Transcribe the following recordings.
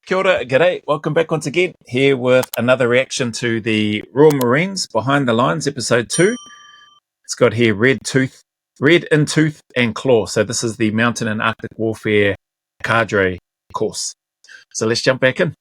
Kia ora, g'day. Welcome back once again, here with another reaction to the Royal Marines Behind the Lines, episode 2. It's got here red in tooth and claw. So this is the Mountain and Arctic Warfare Cadre course. So let's jump back in.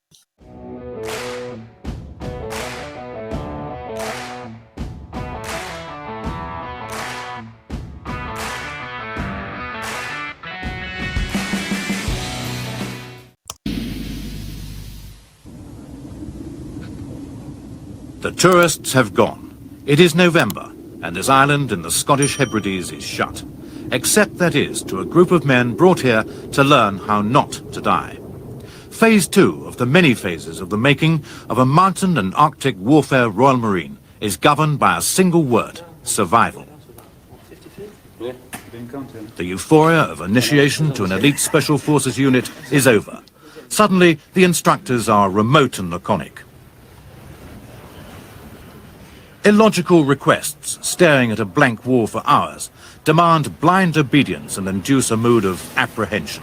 The tourists have gone. It is November, and this island in the Scottish Hebrides is shut. Except, that is, to a group of men brought here to learn how not to die. Phase 2 of the many phases of the making of a Mountain and Arctic Warfare Royal Marine is governed by a single word: survival. The euphoria of initiation to an elite Special Forces unit is over. Suddenly, the instructors are remote and laconic. Illogical requests, staring at a blank wall for hours, demand blind obedience and induce a mood of apprehension.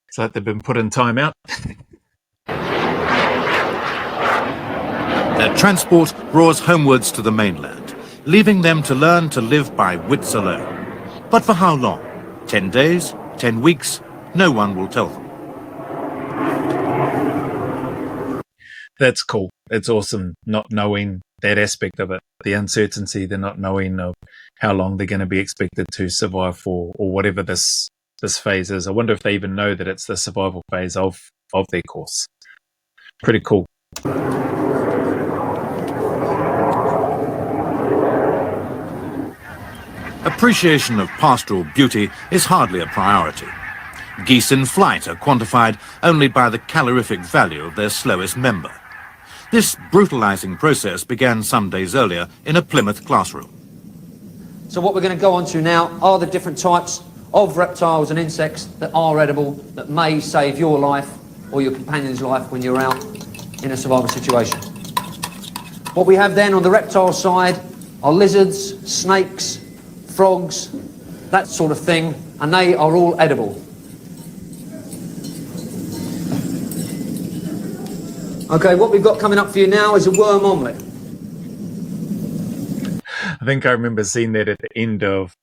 It's like they've been put in timeout. Their transport roars homewards to the mainland, leaving them to learn to live by wits alone. But for how long? 10 days? 10 weeks? No one will tell them. That's cool. It's awesome not knowing that aspect of it, the uncertainty, the not knowing of how long they're going to be expected to survive for, or whatever this phase is. I wonder if they even know that it's the survival phase of their course. Pretty cool. Appreciation of pastoral beauty is hardly a priority. Geese in flight are quantified only by the calorific value of their slowest member. This brutalizing process began some days earlier in a Plymouth classroom. So what we're going to go on to now are the different types of reptiles and insects that are edible, that may save your life or your companion's life when you're out in a survival situation. What we have then on the reptile side are lizards, snakes, frogs, that sort of thing, and they are all edible. Okay, what we've got coming up for you now is a worm omelette. I think I remember seeing that at the end of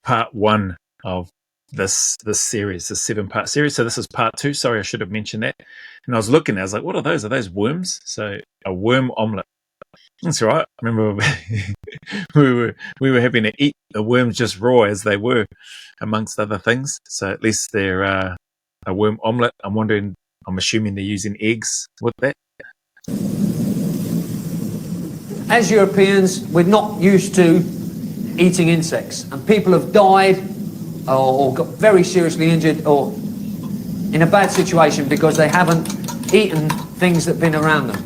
part 1 of this series, the 7-part series. So this is part 2. Sorry, I should have mentioned that. And I was looking, I was like, what are those? Are those worms? So a worm omelette. That's right. I remember we were having to eat the worms just raw as they were, amongst other things. So at least they're a worm omelette. I'm assuming they're using eggs with that. As Europeans, we're not used to eating insects, and people have died or got very seriously injured or in a bad situation because they haven't eaten things that have been around them.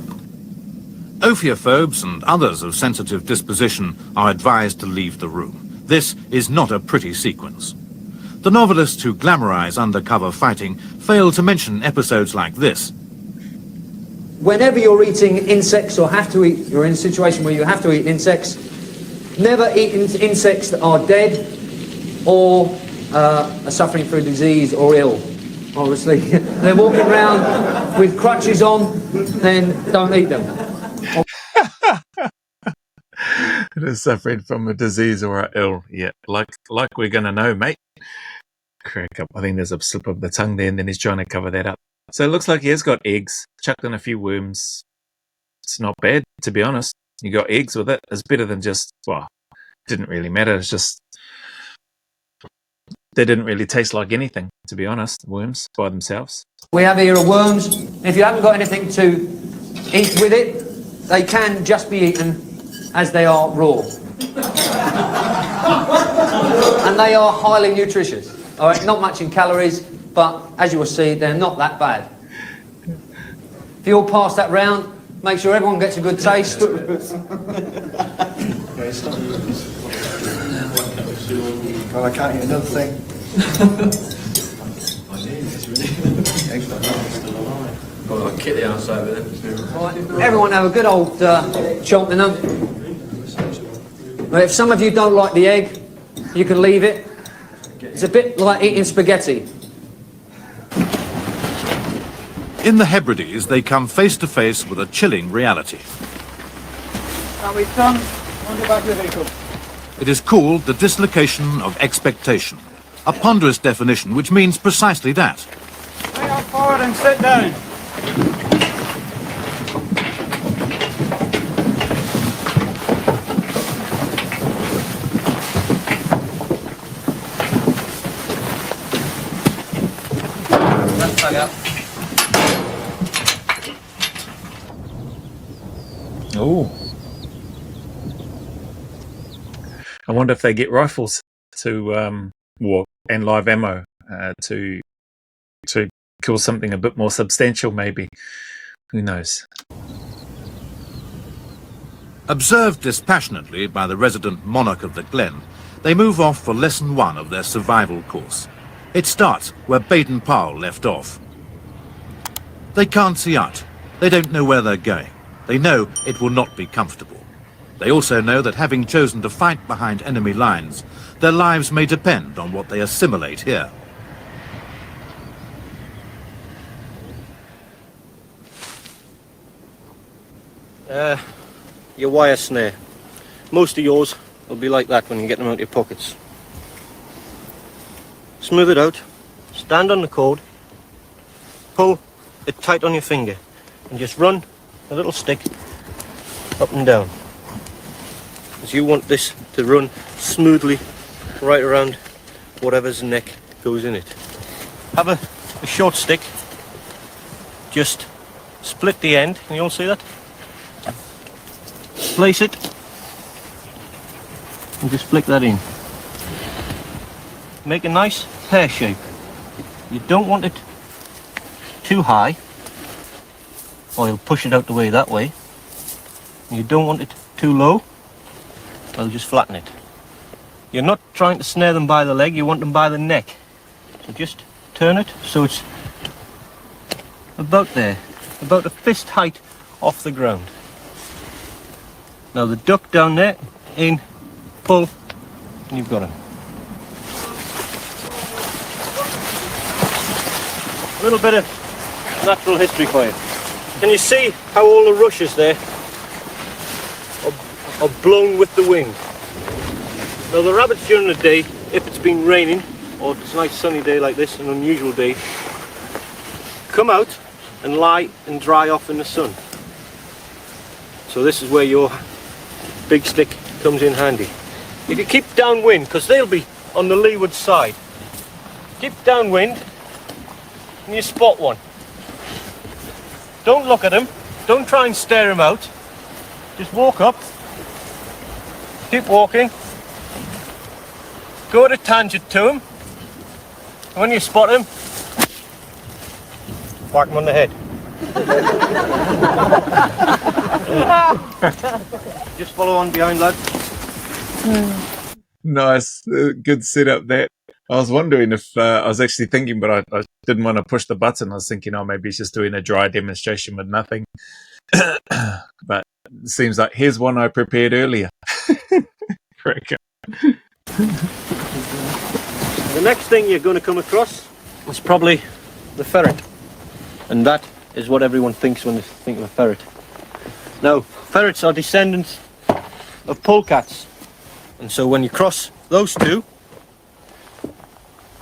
Ophiophobes and others of sensitive disposition are advised to leave the room. This is not a pretty sequence. The novelists who glamorize undercover fighting fail to mention episodes like this. Whenever you're eating insects or have to eat, you're in a situation where you have to eat insects, never eat insects that are dead or are suffering through disease or ill. Obviously, they're walking around with crutches on, then don't eat them. It is suffering from a disease or are ill. Yeah, like we're going to know, mate. Crack up. I think there's a slip of the tongue there, and then he's trying to cover that up. So it looks like he has got eggs, chucked in a few worms. It's not bad, to be honest. You got eggs with it. It's better than just, well, didn't really matter. It's just, they didn't really taste like anything, to be honest, worms by themselves. We have here are worms. If you haven't got anything to eat with it, they can just be eaten as they are raw. And they are highly nutritious. All right, not much in calories, but as you will see, they're not that bad. If you all pass that round, make sure everyone gets a good taste. Well, I can't eat another thing. Got a kitty outside with it. Right, everyone have a good old chomp in them. But if some of you don't like the egg, you can leave it. It's a bit like eating spaghetti. In the Hebrides, they come face to face with a chilling reality. It is called the dislocation of expectation, a ponderous definition which means precisely that. Lay out forward and sit down. Oh. I wonder if they get rifles to and live ammo to kill something a bit more substantial, maybe. Who knows? Observed dispassionately by the resident monarch of the glen, they move off for lesson 1 of their survival course. It starts where Baden-Powell left off. They can't see out. They don't know where they're going. They know it will not be comfortable. They also know that having chosen to fight behind enemy lines, their lives may depend on what they assimilate here. Your wire snare. Most of yours will be like that when you get them out of your pockets. Smooth it out, stand on the cord, pull it tight on your finger, and just run a little stick up and down. Because you want this to run smoothly right around whatever's neck goes in it. Have a short stick, just split the end, can you all see that? Place it, and just flick that in. Make a nice pear shape. You don't want it too high, or you'll push it out the way that way. You don't want it too low, or you'll just flatten it. You're not trying to snare them by the leg, you want them by the neck. So just turn it so it's about there, about a fist height off the ground. Now the duck down there, in, pull, and you've got him. A little bit of natural history for you. Can you see how all the rushes there are blown with the wind? Now the rabbits during the day, if it's been raining, or it's a nice sunny day like this, an unusual day, come out and lie and dry off in the sun. So this is where your big stick comes in handy. If you keep downwind, because they'll be on the leeward side, keep downwind and you spot one. Don't look at him, don't try and stare him out, just walk up, keep walking, go at a tangent to him, and when you spot him, whack him on the head. Just follow on behind, lad. Nice. Good setup there. I was wondering if I was actually thinking, but I didn't want to push the button. I was thinking, oh, maybe he's just doing a dry demonstration with nothing. But it seems like here's one I prepared earlier. Cracker. The next thing you're going to come across is probably the ferret. And that is what everyone thinks when they think of a ferret. Now, ferrets are descendants of polecats. And so when you cross those two,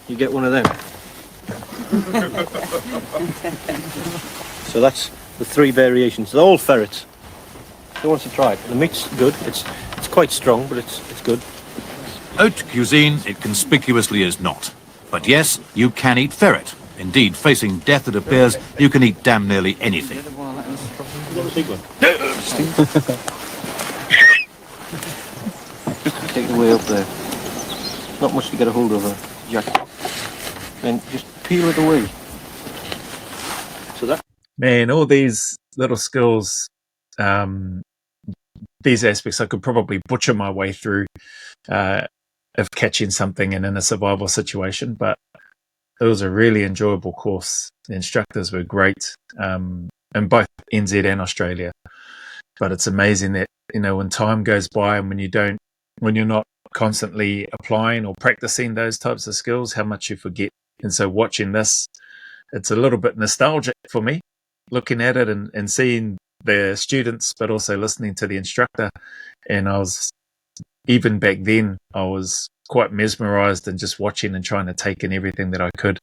you get one of them. So that's the 3 variations. They're all ferrets. Who wants to try it? The meat's good. It's quite strong, but it's good. Haute cuisine, it conspicuously is not. But yes, you can eat ferret. Indeed, facing death, it appears you can eat damn nearly anything. Take it way up there. Not much to get a hold of, Jack. Then just peel it away. So that. Man, all these little skills, these aspects, I could probably butcher my way through of catching something and in a survival situation, but it was a really enjoyable course. The instructors were great in both NZ and Australia. But it's amazing that, when time goes by and when you're not constantly applying or practicing those types of skills, how much you forget. And so watching this, it's a little bit nostalgic for me, looking at it and seeing the students, but also listening to the instructor. And even back then, I was quite mesmerized and just watching and trying to take in everything that I could.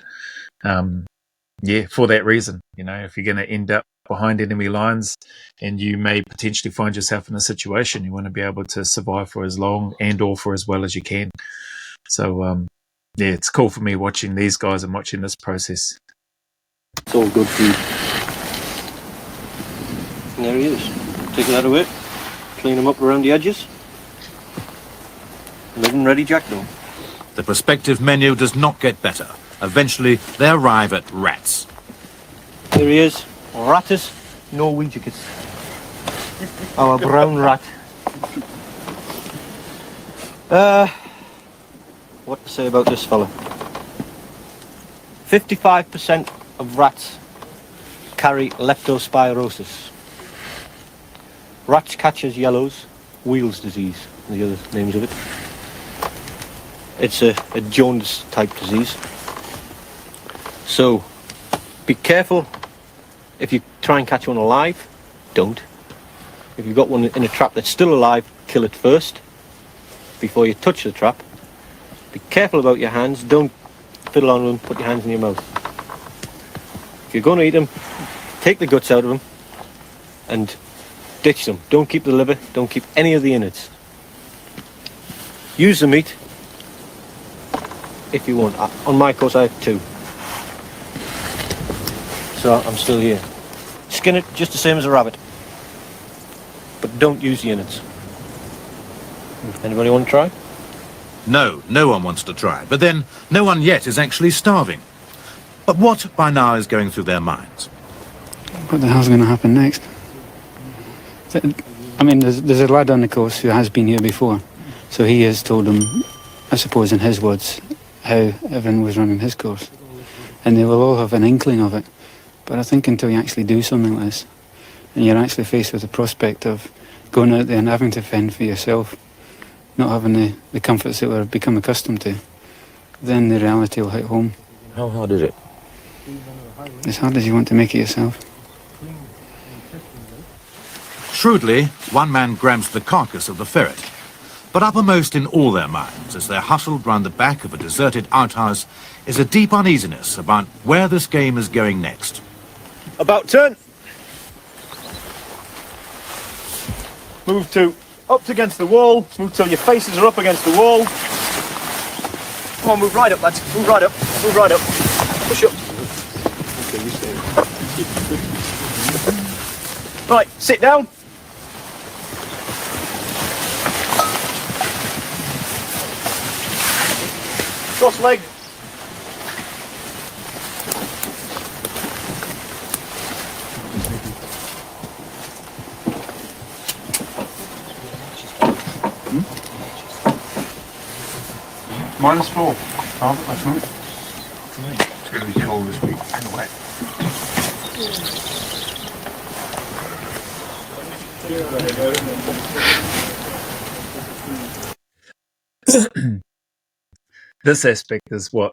For that reason, if you're going to end up behind enemy lines and you may potentially find yourself in a situation, you want to be able to survive for as long and or for as well as you can. So, it's cool for me watching these guys and watching this process. It's all good food. And there he is. Take that away, clean them up around the edges. Live and ready Jack though. The prospective menu does not get better. Eventually, they arrive at rats. Here he is. Ratters, Norwegians. Our brown rat. What to say about this fella? 55% of rats carry leptospirosis. Rats catches yellows, Wheels disease, the other names of it. It's a jaundice type disease. So, be careful. If you try and catch one alive, don't. If you've got one in a trap that's still alive, kill it first, before you touch the trap. Be careful about your hands. Don't fiddle on them, put your hands in your mouth. If you're going to eat them, take the guts out of them and ditch them. Don't keep the liver, don't keep any of the innards. Use the meat if you want. On my course I have 2. So I'm still here. Skin it just the same as a rabbit. But don't use the innards. Anybody want to try? No, no one wants to try. But then, no one yet is actually starving. But what by now is going through their minds? What the hell's going to happen next? I mean, there's a lad on the course who has been here before. So he has told them, I suppose in his words, how everyone was running his course. And they will all have an inkling of it. But I think until you actually do something like this, and you're actually faced with the prospect of going out there and having to fend for yourself, not having the comforts that we've become accustomed to, then the reality will hit home. How hard is it? As hard as you want to make it yourself. Shrewdly, one man grabs the carcass of the ferret. But uppermost in all their minds, as they're hustled round the back of a deserted outhouse, is a deep uneasiness about where this game is going next. About turn. Move to up against the wall. Move till your faces are up against the wall. Come on, move right up, lads. Move right up. Move right up. Push up. Okay, you stay. Right, sit down. Cross leg. -4. Target last night. It's going to be cold this week and wet. This aspect is what,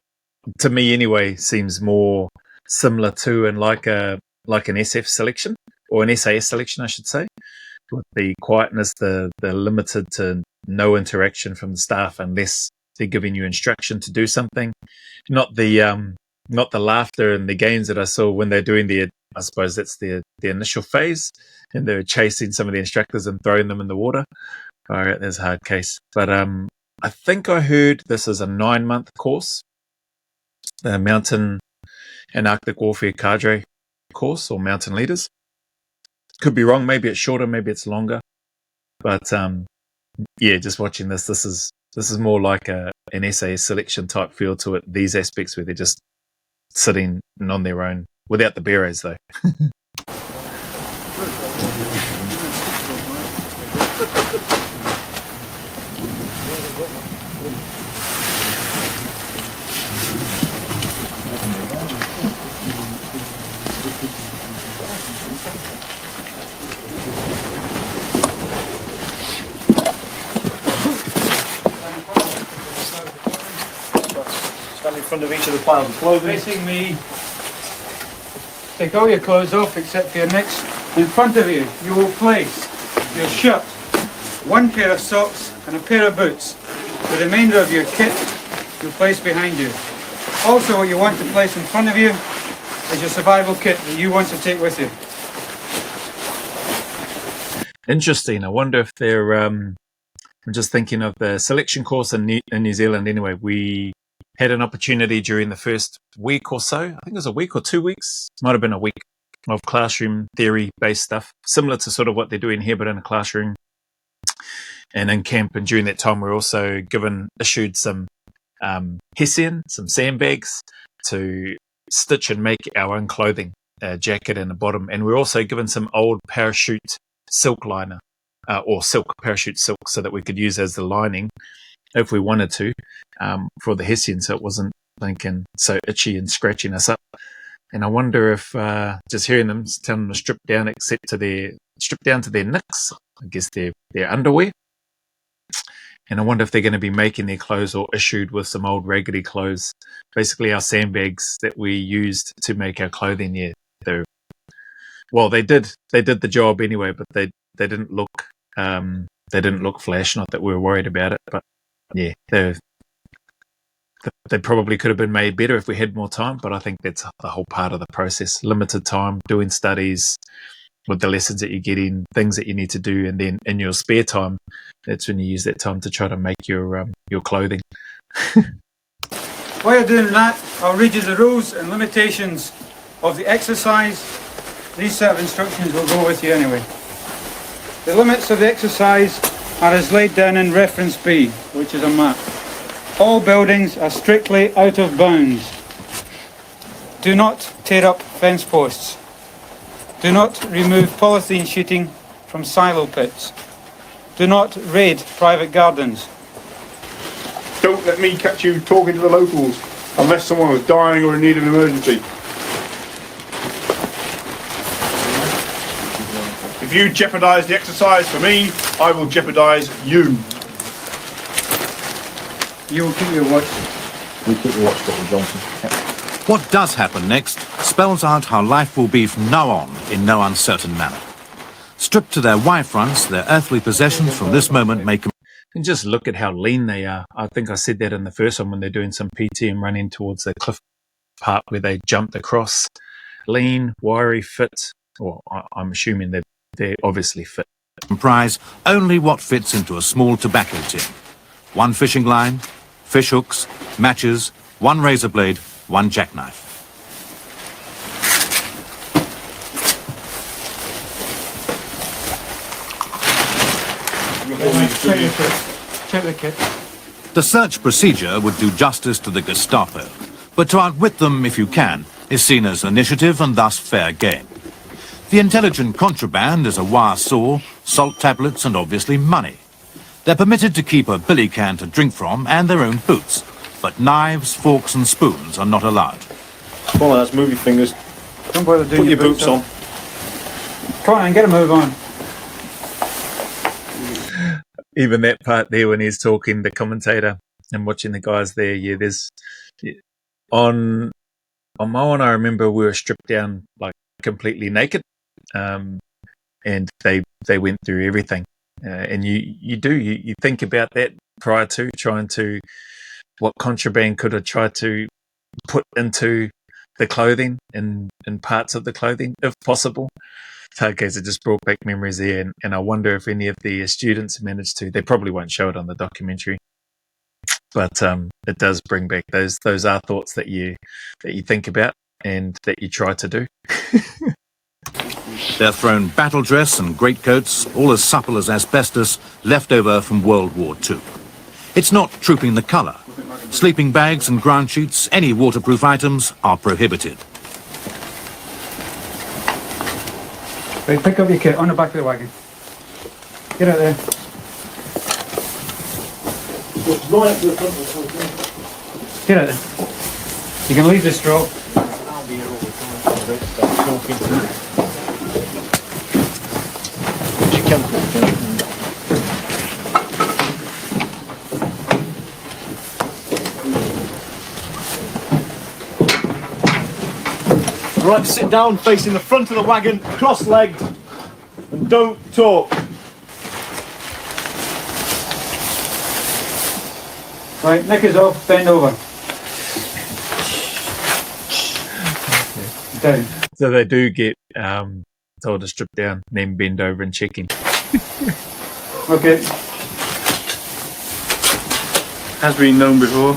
to me anyway, seems more similar to and like an SF selection, or an SAS selection, I should say, with the quietness, the limited to no interaction from the staff unless they're giving you instruction to do something. Not the laughter and the games that I saw when they're doing I suppose that's the initial phase, and they're chasing some of the instructors and throwing them in the water. All right, there's a hard case. But I think I heard this is a 9-month course, the Mountain and Arctic Warfare Cadre course, or Mountain Leaders. Could be wrong. Maybe it's shorter. Maybe it's longer. But just watching this is more like an SAS selection type feel to it. These aspects where they're just sitting on their own, without the berets though. front of each of the piles of clothing. Facing me. Take all your clothes off except for your nicks. In front of you, you will place your shirt, one pair of socks and a pair of boots. The remainder of your kit you'll place behind you. Also, what you want to place in front of you is your survival kit that you want to take with you. Interesting. I wonder if they're. I'm just thinking of the selection course in New Zealand. Anyway, we had an opportunity during the first week or so. I think it was a week or 2 weeks. Might have been a week of classroom theory-based stuff, similar to sort of what they're doing here, but in a classroom and in camp. And during that time, we're also issued some hessian, some sandbags to stitch and make our own clothing, a jacket and a bottom. And we're also given some old parachute silk liner or parachute silk so that we could use as the lining if we wanted to for the hessian, so it wasn't thinking so itchy and scratching us up. And I wonder if just hearing them telling them to strip down to their nicks, I guess their underwear. And I wonder if they're going to be making their clothes or issued with some old raggedy clothes. Basically, our sandbags that we used to make our clothing. Yeah, they did the job anyway, but they didn't look flash. Not that we were worried about it, but yeah, they probably could have been made better if we had more time. But I think that's the whole part of the process. Limited time, doing studies with the lessons that you're getting, things that you need to do, and then in your spare time, that's when you use that time to try to make your clothing. While you're doing that, I'll read you the rules and limitations of the exercise. These set of instructions will go with you anyway. The limits of the exercise are as laid down in reference B, which is a map. All buildings are strictly out of bounds. Do not tear up fence posts. Do not remove polythene sheeting from silo pits. Do not raid private gardens. Don't let me catch you talking to the locals unless someone was dying or in need of an emergency. If you jeopardise the exercise for me, I will jeopardise you. You will keep your watch. We keep the watch, Dr. Johnson. What does happen next spells out how life will be from now on in no uncertain manner. Stripped to their Y-fronts, their earthly possessions from this moment may... And just look at how lean they are. I think I said that in the first one when they're doing some PT and running towards the cliff part where they jumped across. Lean, wiry, fit. Well, I'm assuming they're obviously fit. comprise only what fits into a small tobacco tin. One fishing line, fish hooks, matches, one razor blade, one jackknife. Check the kit. The search procedure would do justice to the Gestapo, but to outwit them if you can is seen as initiative and thus fair game. The intelligent contraband is a wire saw, salt tablets and obviously money. They're permitted to keep a billy can to drink from and their own boots, but knives, forks and spoons are not allowed. Come on, that's movie fingers. Don't bother doing Put your boots on. Try and get a move on. Even that part there when he's talking, the commentator, and watching the guys there, on my one, I remember we were stripped down like completely naked, and they went through everything, and you think about that prior to trying to what contraband could have tried to put into the clothing and parts of the clothing if possible. Okay, so it just brought back memories there, and I wonder if any of the students managed to. They probably won't show it on the documentary, but it does bring back those are thoughts that you think about and that you try to do. They're thrown battle dress and greatcoats, all as supple as asbestos, left over from World War II. It's not trooping the colour. Sleeping bags and ground sheets, any waterproof items are prohibited. Right, pick up your kit on the back of the wagon. Get out there. Get out there. You can leave the straw. Right, sit down facing the front of the wagon, cross-legged, and don't talk. Right, neck is off, bend over. Down. So they do get told to strip down, then bend over and check in. Okay. Has been known before.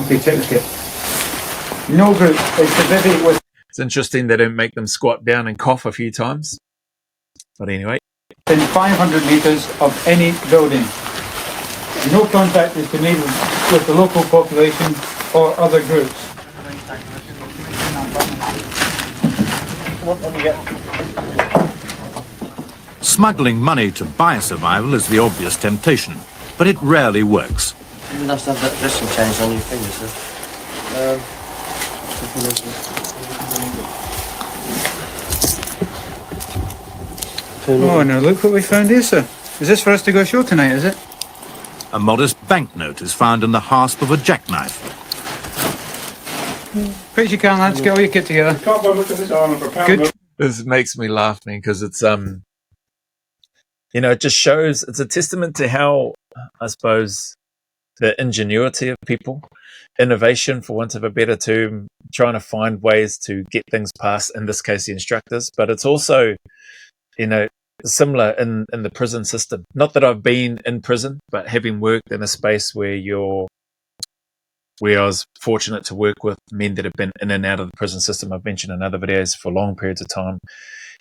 Okay, check the kit. No group is prohibited with It's interesting they don't make them squat down and cough a few times. But anyway, within 500 metres of any building. No contact is to be made with the local population or other groups. Smuggling money to buy survival is the obvious temptation, but it rarely works. You must have that dressing change on your fingers, sir. Oh, now look what we found here, sir. Is this for us to go ashore tonight, is it? A modest banknote is found in the hasp of a jackknife. Quick as you can, lads. Get all your kit together. Can't buy much of this island for a pound. Good. this makes me laugh, man, because it's it just shows, it's a testament to how, I suppose, the ingenuity of people, innovation, for want of a better term, trying to find ways to get things past, in this case, the instructors. But it's also, similar in the prison system. Not that I've been in prison, but having worked in a space where I was fortunate to work with men that have been in and out of the prison system. I've mentioned in other videos for long periods of time,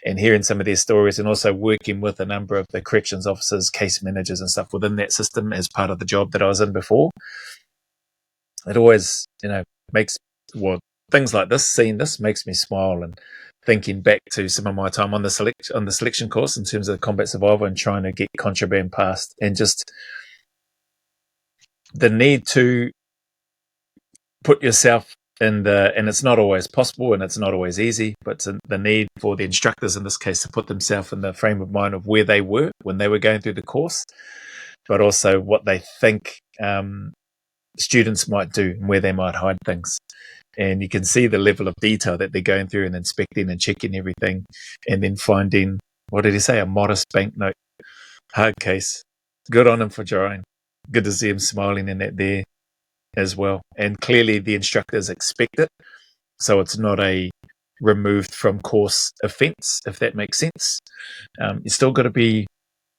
and hearing some of their stories, and also working with a number of the corrections officers, case managers and stuff within that system as part of the job that I was in before. It always, makes, things like this, seeing this makes me smile, and thinking back to some of my time on the selection course in terms of combat survival and trying to get contraband past, and just the need to put yourself in and it's not always possible and it's not always easy, but the need for the instructors in this case to put themselves in the frame of mind of where they were when they were going through the course, but also what they think students might do and where they might hide things. And you can see the level of detail that they're going through and inspecting and checking everything, and then finding, what did he say, a modest banknote. Hard case. Good on him for trying. Good to see him smiling in that there as well. And clearly the instructors expect it, so it's not a removed from course offence, if that makes sense. You still got to be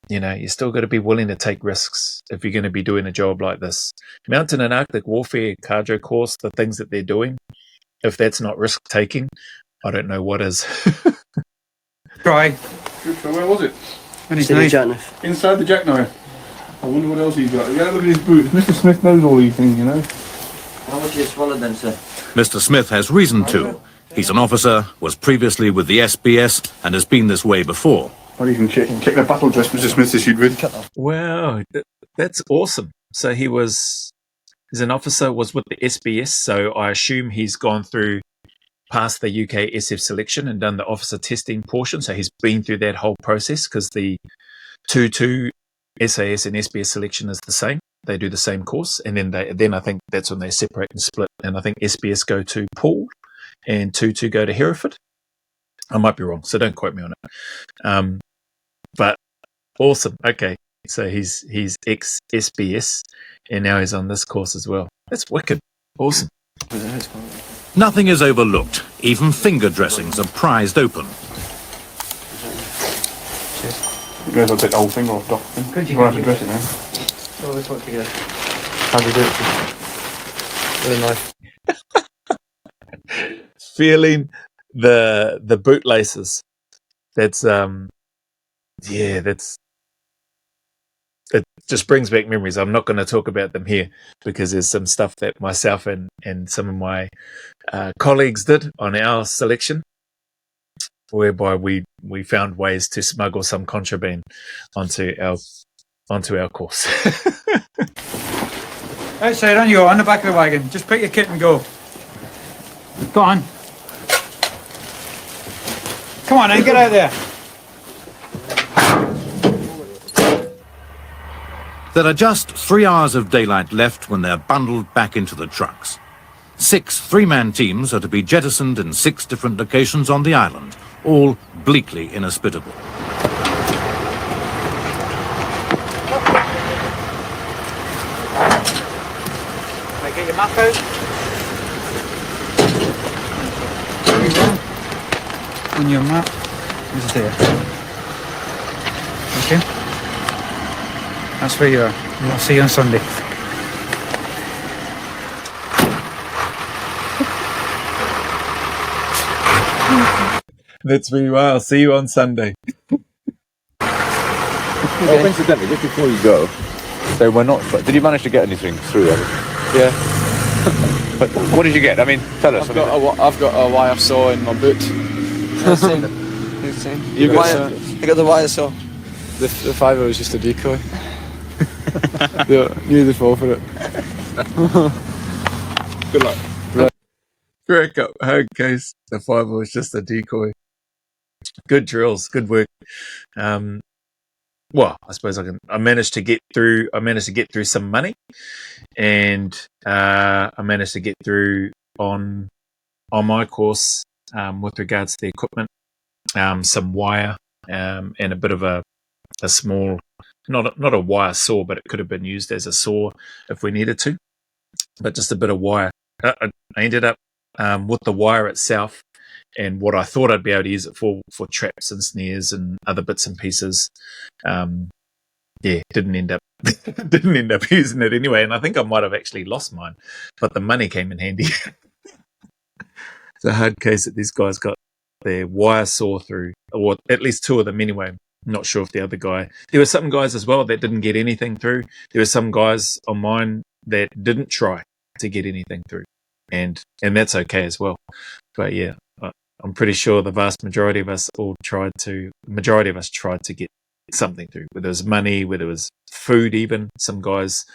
willing to take risks if you're going to be doing a job like this. Mountain and Arctic Warfare Cadre course, the things that they're doing, if that's not risk taking, I don't know what is. Try. Good, so where was it? Jackknife. Inside the jackknife. I wonder what else he's got. Yeah, look at his boots. Mr. Smith knows all these things, How much you swallowed then, sir? Mr. Smith has reason to. He's an officer, was previously with the SBS, and has been this way before. Or you can check the battle dress Mr. Smith issued with. Wow, that's awesome. So he's an officer, was with the SBS, so I assume he's gone through past the UK SF selection and done the officer testing portion, so he's been through that whole process, because the 2-2 SAS and SBS selection is the same. They do the same course, and then I think that's when they separate and split, and I think SBS go to Poole and 2-2 go to Hereford. I might be wrong, so don't quote me on it. But awesome. Okay, so he's ex-SBS, and now he's on this course as well. That's wicked. Awesome. Nothing is overlooked. Even finger dressings are prized open. You guys have a bit old finger off, Doc. You won't have to dress it now. Oh, let's work together. How do you do it? Really nice. Feeling the bootlaces. That's it just brings back memories. I'm not going to talk about them here because there's some stuff that myself and some of my colleagues did on our selection, whereby we found ways to smuggle some contraband onto our course. Outside on you go, on the back of the wagon. Just pick your kit and go. Go on. Come on then, get out there. There are just 3 hours of daylight left when they're bundled back into the trucks. 6 three-man teams are to be jettisoned in 6 different locations on the island, all bleakly inhospitable. Get your map out. On your map is there. Okay? That's where you are. I'll see you on Sunday. That's where you are. I'll see you on Sunday. Oh, incidentally, just before you go, so we're not. Did you manage to get anything through? Yeah. But what did you get? I mean, tell us. I've got a wire saw in my boot. Same. You got I got the wire saw. the fiver was just a decoy. Yeah, knew they'd fall for it. Good luck. Crack up. Okay, the 5 was just a decoy. Good drills. Good work. Well, I suppose I managed to get through. I managed to get through some money, and I managed to get through on my course with regards to the equipment, some wire, and a bit of a small, not a wire saw, but it could have been used as a saw if we needed to, but just a bit of wire. I ended up with the wire itself. And what I thought I'd be able to use it for traps and snares and other bits and pieces, didn't end up using it anyway. And I think I might have actually lost mine, but the money came in handy. It's a hard case that these guys got their wire saw through, or at least 2 of them anyway. I'm not sure if the other guy. There were some guys as well that didn't get anything through. There were some guys on mine that didn't try to get anything through, and that's okay as well. But yeah. I'm pretty sure the vast majority of us tried to get something through, whether it was money, whether it was food even. Some guys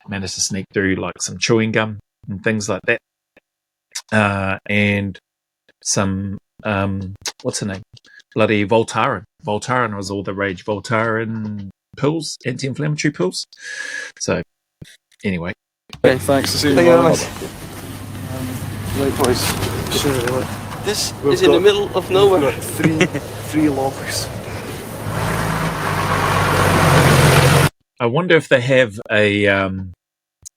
managed to sneak through like some chewing gum and things like that. And some, what's her name? Bloody Voltaren. Voltaren was all the rage. Voltaren pills, anti-inflammatory pills. So, anyway. Okay, thanks. See you. Thank you very much. Likewise. This is in the middle of nowhere. We've got three logs. I wonder if they have a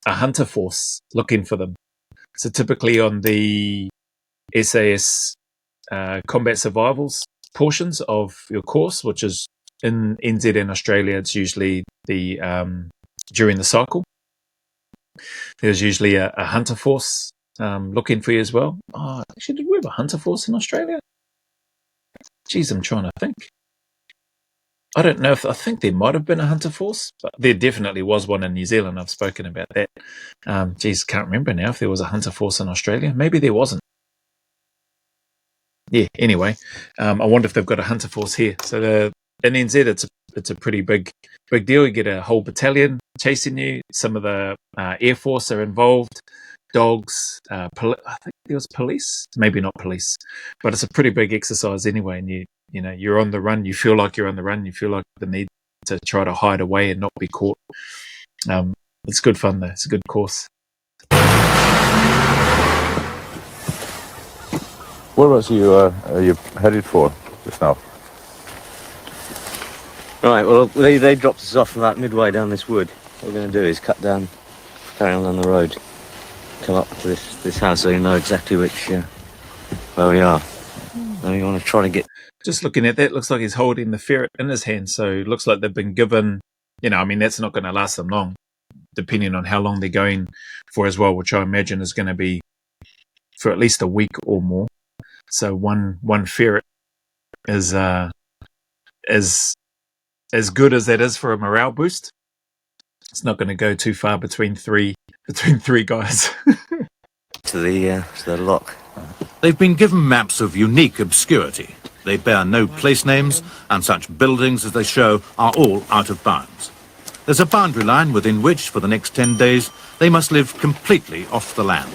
hunter force looking for them. So typically on the SAS combat survivals portions of your course, which is in NZ and Australia, it's usually the during the cycle. There's usually a hunter force looking for you as well. Oh, actually, did we have a hunter force in Australia? Geez, I'm trying to think. I don't know I think there might have been a hunter force, but there definitely was one in New Zealand. I've spoken about that. Can't remember now if there was a hunter force in Australia. Maybe there wasn't. Yeah, anyway, I wonder if they've got a hunter force here. So in NZ, it's a pretty big deal. You get a whole battalion chasing you. Some of the Air Force are involved. Dogs, I think there was police, maybe not police, but it's a pretty big exercise anyway. And you're on the run. You feel like you're on the run. You feel like the need to try to hide away and not be caught. It's good fun though. It's a good course. Whereabouts are you headed for just now? Right, well, they dropped us off about midway down this wood. What we're going to do is carry on down the road, come up to this house so you know exactly where we are. And we want to try to get... Just looking at that, looks like he's holding the ferret in his hand, so it looks like they've been given, that's not going to last them long, depending on how long they're going for as well, which I imagine is going to be for at least a week or more. So one ferret is as good as that is for a morale boost. It's not going to go too far between three guys. to the lock. They've been given maps of unique obscurity. They bear no place names, and such buildings as they show are all out of bounds. There's a boundary line within which, for the next 10 days, they must live completely off the land.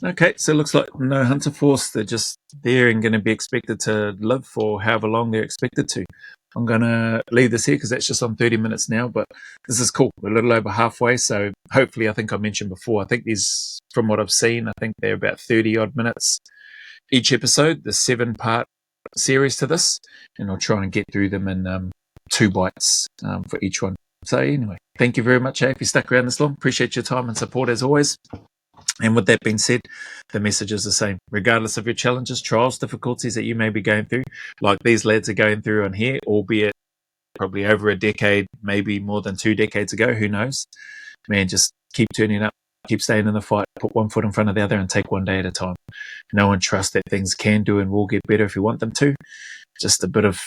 Okay, so it looks like no hunter force. They're just there and going to be expected to live for however long they're expected to. I'm going to leave this here because that's just on 30 minutes now, but this is cool. We're a little over halfway, so hopefully, I think I mentioned before, I think these, from what I've seen, I think they're about 30 odd minutes each episode, the 7-part series to this, and I'll try and get through them in 2 bites for each one. So anyway, thank you very much, if you stuck around this long. Appreciate your time and support as always. And with that being said, the message is the same. Regardless of your challenges, trials, difficulties that you may be going through, like these lads are going through on here, albeit probably over a decade, maybe more than 2 decades ago, who knows? Man, just keep turning up, keep staying in the fight, put one foot in front of the other and take one day at a time. Know and trust that things can do and will get better if you want them to. Just a bit of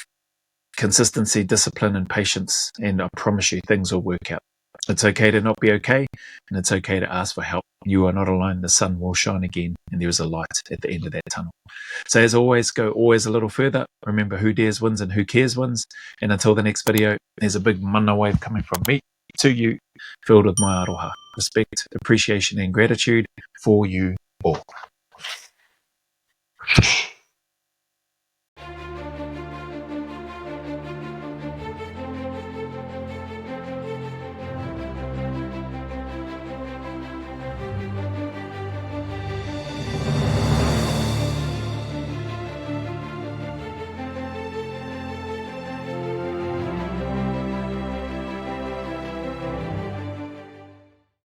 consistency, discipline and patience, and I promise you things will work out. It's okay to not be okay, and it's okay to ask for help. You are not alone. The sun will shine again, and there is a light at the end of that tunnel. So as always, go always a little further. Remember, who dares wins and who cares wins. And until the next video, there's a big mana wave coming from me to you, filled with my aroha, respect, appreciation, and gratitude for you all.